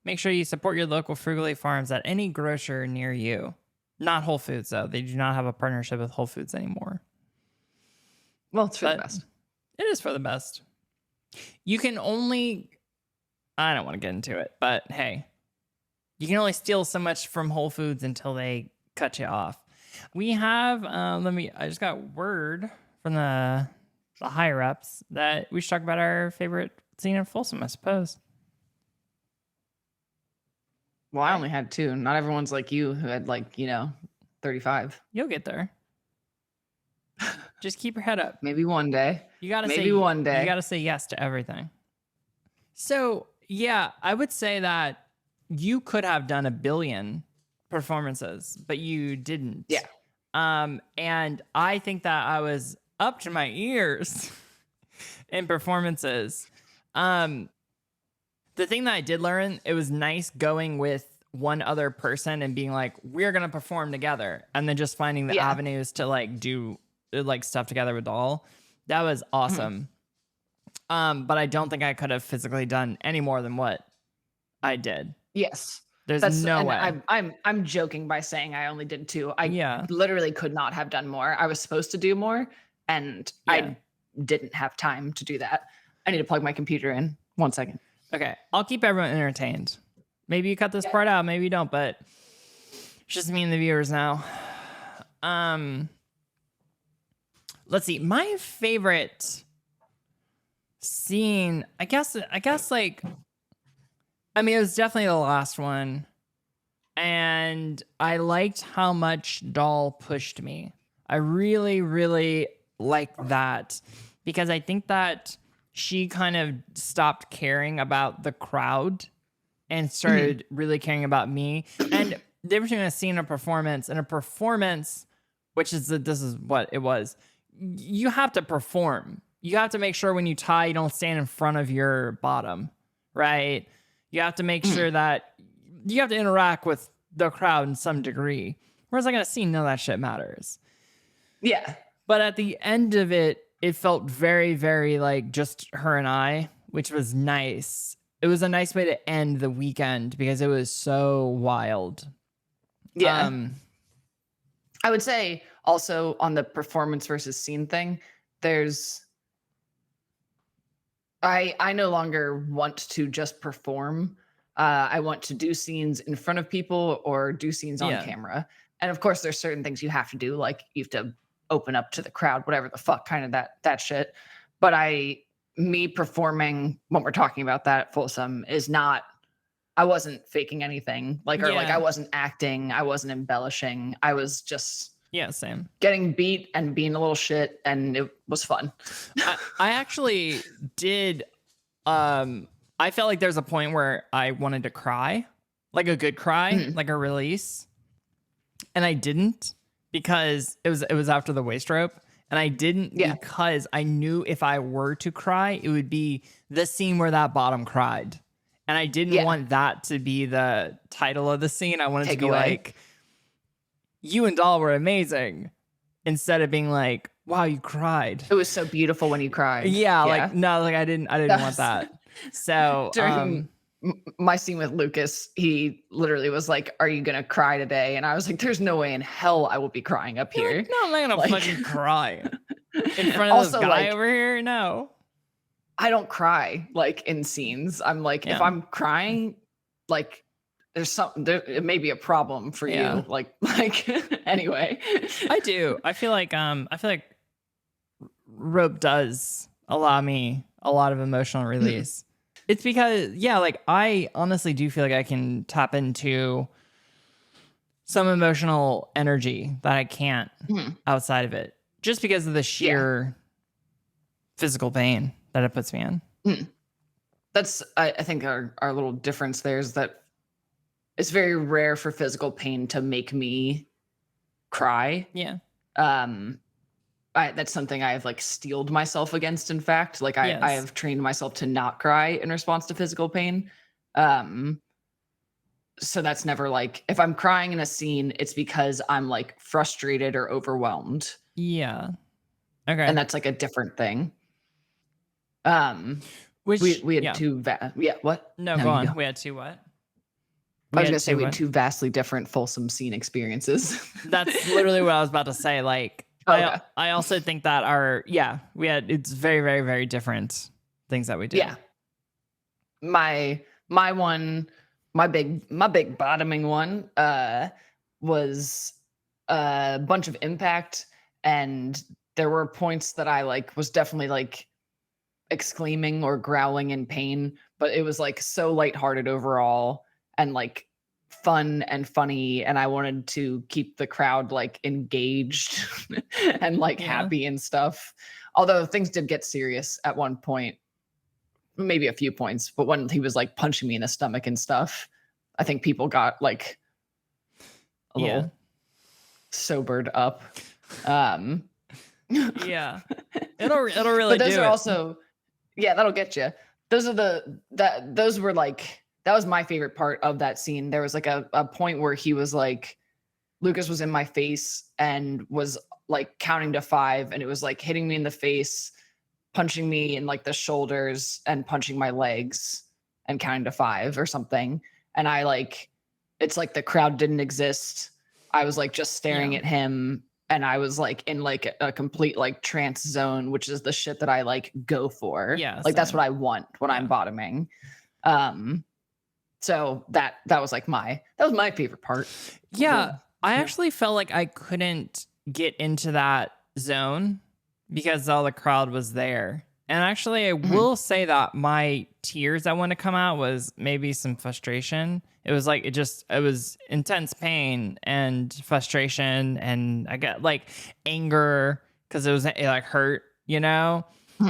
[SPEAKER 2] Make sure you support your local Frugally Farms at any grocer near you. Not Whole Foods, though. They do not have a partnership with Whole Foods anymore.
[SPEAKER 1] Well, it's for
[SPEAKER 2] But
[SPEAKER 1] the best.
[SPEAKER 2] It is for the best. You can only... I don't want to get into it, but hey. You can only steal so much from Whole Foods until they cut you off. We have... I just got word from the higher-ups that we should talk about our favorite scene in Folsom, I suppose.
[SPEAKER 1] Well, I only had 2. Not everyone's like you who had 35.
[SPEAKER 2] You'll get there. Just keep your head up.
[SPEAKER 1] Maybe one day.
[SPEAKER 2] You gotta
[SPEAKER 1] Maybe one day.
[SPEAKER 2] You gotta say yes to everything. So yeah, I would say that you could have done 1 billion performances, but you didn't.
[SPEAKER 1] Yeah.
[SPEAKER 2] And I think that I was up to my ears in performances. The thing that I did learn, it was nice going with one other person and being like, we're going to perform together. And then just finding the avenues to do stuff together with all. That was awesome. But I don't think I could have physically done any more than what I did.
[SPEAKER 1] Yes.
[SPEAKER 2] There's no way.
[SPEAKER 1] I'm joking by saying I only did 2. I literally could not have done more. I was supposed to do more, and I didn't have time to do that. I need to plug my computer in. 1 second.
[SPEAKER 2] Okay, I'll keep everyone entertained. Maybe you cut this part out, maybe you don't, but it's just me and the viewers now. Let's see. My favorite scene, I guess it was definitely the last one. And I liked how much Doll pushed me. I really, really liked that, because I think that she kind of stopped caring about the crowd and started really caring about me. And the difference between a scene and a performance, which is this is what it was. You have to perform. You have to make sure when you tie, you don't stand in front of your bottom, right? You have to make sure that you have to interact with the crowd in some degree. Whereas like in a scene, none of that shit matters.
[SPEAKER 1] Yeah.
[SPEAKER 2] But at the end of it, it felt very, very like just her and I, which was nice. It was a nice way to end the weekend because it was so wild.
[SPEAKER 1] Yeah. I would say also on the performance versus scene thing, I no longer want to just perform. I want to do scenes in front of people or do scenes on camera. And of course, there's certain things you have to do, like you have to open up to the crowd, whatever the fuck, kind of that shit. But me performing when we're talking about that at Folsom is not I wasn't faking anything, like, or like
[SPEAKER 2] Yeah.
[SPEAKER 1] I wasn't acting, I wasn't embellishing. I was just
[SPEAKER 2] Yeah, same.
[SPEAKER 1] getting beat and being a little shit, and it was fun.
[SPEAKER 2] I actually did. I felt like there's a point where I wanted to cry, like a good cry, like a release, and I didn't because it was after the waist rope, and I didn't because I knew if I were to cry, it would be the scene where that bottom cried, and I didn't want that to be the title of the scene. I wanted to be like, "You and Doll were amazing," instead of being like, "Wow, you cried."
[SPEAKER 1] It was so beautiful when you cried.
[SPEAKER 2] Yeah, like no, like I didn't want that. So
[SPEAKER 1] during my scene with Lucas, he literally was like, "Are you gonna cry today?" And I was like, "There's no way in hell I will be crying up here."
[SPEAKER 2] Like, no, I'm not gonna fucking cry in front of this guy over here. No,
[SPEAKER 1] I don't cry like in scenes. I'm like, if I'm crying, like there's something there, it may be a problem for you. Like anyway.
[SPEAKER 2] I do. I feel like rope does allow me a lot of emotional release. It's because like I honestly do feel like I can tap into some emotional energy that I can't outside of it, just because of the sheer physical pain that it puts me in.
[SPEAKER 1] That's I think our little difference there is that it's very rare for physical pain to make me cry.
[SPEAKER 2] Yeah.
[SPEAKER 1] That's something I have like steeled myself against. In fact, like I have trained myself to not cry in response to physical pain. So that's never like, if I'm crying in a scene, it's because I'm like frustrated or overwhelmed.
[SPEAKER 2] Yeah. Okay.
[SPEAKER 1] And that's like a different thing.
[SPEAKER 2] Which
[SPEAKER 1] we had two, what?
[SPEAKER 2] No, go on. We had two what?
[SPEAKER 1] I was going to say we had two vastly different Folsom scene experiences.
[SPEAKER 2] That's literally what I was about to say. Like, I also think that it's very, very, very different things that we do.
[SPEAKER 1] Yeah. My big bottoming one was a bunch of impact, and there were points that I like was definitely like exclaiming or growling in pain, but it was like so lighthearted overall and like fun and funny, and I wanted to keep the crowd like engaged and like happy and stuff. Although things did get serious at one point, maybe a few points, but when he was like punching me in the stomach and stuff, I think people got like a little sobered up.
[SPEAKER 2] Yeah, it'll really.
[SPEAKER 1] But those are also, that'll get you. Those are those were like, that was my favorite part of that scene. There was like a point where he was like, Lucas was in my face and was like counting to 5, and it was like hitting me in the face, punching me in like the shoulders, and punching my legs and counting to 5 or something. And I like, it's like the crowd didn't exist. I was like just staring at him, and I was like in like a complete like trance zone, which is the shit that I like go for.
[SPEAKER 2] Yeah.
[SPEAKER 1] Like that's what I want when I'm bottoming. So that was like that was my favorite part.
[SPEAKER 2] Yeah. I actually felt like I couldn't get into that zone because all the crowd was there. And actually, I will say that my tears that want to come out was maybe some frustration. It was like, it was intense pain and frustration. And I got like anger because it like hurt, you know?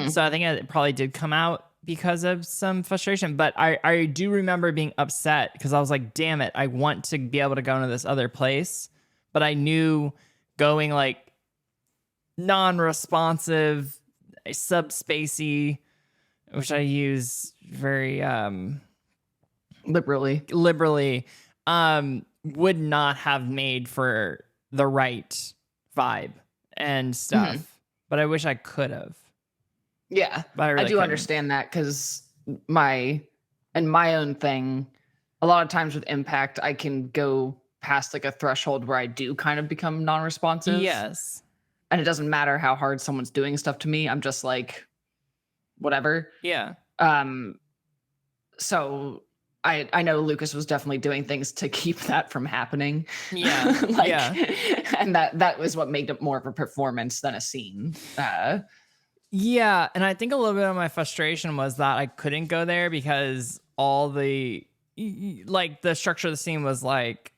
[SPEAKER 2] So I think it probably did come out because of some frustration. But I do remember being upset because I was like, damn it, I want to be able to go into this other place. But I knew going like non-responsive, subspacey, which I use very liberally, would not have made for the right vibe and stuff. But I wish I could have.
[SPEAKER 1] Yeah,
[SPEAKER 2] but I
[SPEAKER 1] do understand that, because my own thing, a lot of times with impact, I can go past like a threshold where I do kind of become non-responsive.
[SPEAKER 2] Yes.
[SPEAKER 1] And it doesn't matter how hard someone's doing stuff to me. I'm just like, whatever.
[SPEAKER 2] Yeah.
[SPEAKER 1] So I know Lucas was definitely doing things to keep that from happening.
[SPEAKER 2] Yeah.
[SPEAKER 1] And that was what made it more of a performance than a scene.
[SPEAKER 2] Yeah. And I think a little bit of my frustration was that I couldn't go there because all the like the structure of the scene was like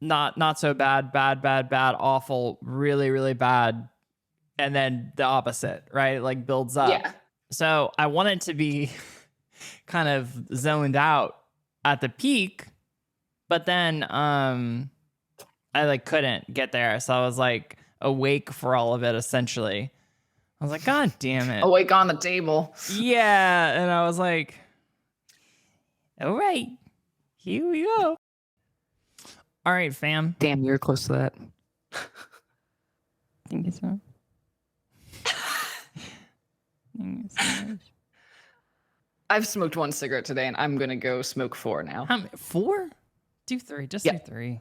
[SPEAKER 2] not so bad, awful, really, really bad, and then the opposite, right? It like builds up.
[SPEAKER 1] Yeah.
[SPEAKER 2] So I wanted to be kind of zoned out at the peak, but then I like couldn't get there. So I was like awake for all of it essentially. I was like, God damn it.
[SPEAKER 1] Awake on the table.
[SPEAKER 2] Yeah. And I was like, all right, here we go. All right, fam.
[SPEAKER 4] Damn, you're close to that.
[SPEAKER 2] Thank you so much.
[SPEAKER 1] I've smoked 1 cigarette today, and I'm gonna go smoke 4 now.
[SPEAKER 2] How many? 4? Do 3. Just do 3.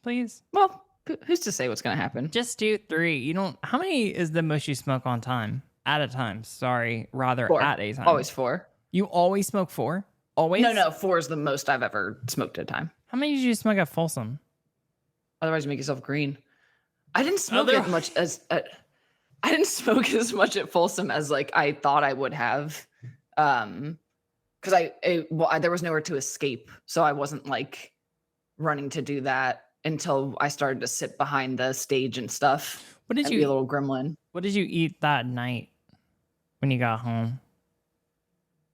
[SPEAKER 2] Please.
[SPEAKER 1] Well, who's to say what's gonna happen?
[SPEAKER 2] Just do 3. You don't. How many is the most you smoke on time? At a time. Sorry. Rather
[SPEAKER 1] 4.
[SPEAKER 2] at a time.
[SPEAKER 1] Always 4.
[SPEAKER 2] You always smoke 4? Always?
[SPEAKER 1] No, 4 is the most I've ever smoked at a time.
[SPEAKER 2] How many did you smoke at Folsom?
[SPEAKER 1] Otherwise, you make yourself green. I didn't smoke as much as I didn't smoke as much at Folsom as like I thought I would have, because there was nowhere to escape, so I wasn't like running to do that until I started to sit behind the stage and stuff.
[SPEAKER 2] What did
[SPEAKER 1] and
[SPEAKER 2] you
[SPEAKER 1] be a little gremlin?
[SPEAKER 2] What did you eat that night when you got home?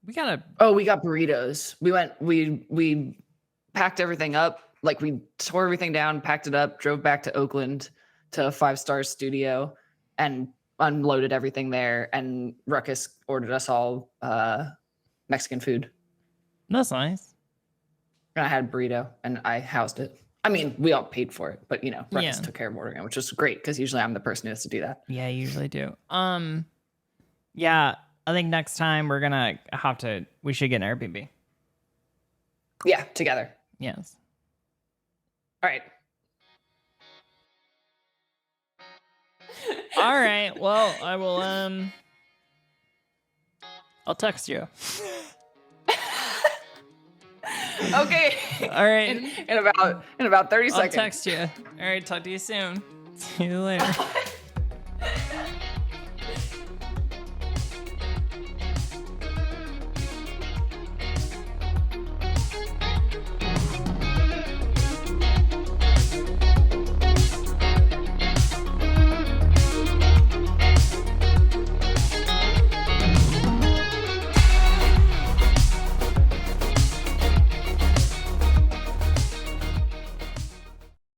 [SPEAKER 2] We got
[SPEAKER 1] burritos. We packed everything up. Like we tore everything down, packed it up, drove back to Oakland to a 5-star studio and unloaded everything there. And Ruckus ordered us all Mexican food.
[SPEAKER 2] That's nice.
[SPEAKER 1] And I had a burrito and I housed it. I mean, we all paid for it, but Ruckus took care of ordering it, which was great because usually I'm the person who has to do that.
[SPEAKER 2] Yeah, I usually do. Yeah, I think next time we should get an Airbnb.
[SPEAKER 1] Yeah, together.
[SPEAKER 2] Yes.
[SPEAKER 1] All right.
[SPEAKER 2] All right. Well, I will I'll text you.
[SPEAKER 1] Okay.
[SPEAKER 2] All right.
[SPEAKER 1] In about 30 seconds.
[SPEAKER 2] I'll text you. All right, talk to you soon. See you later.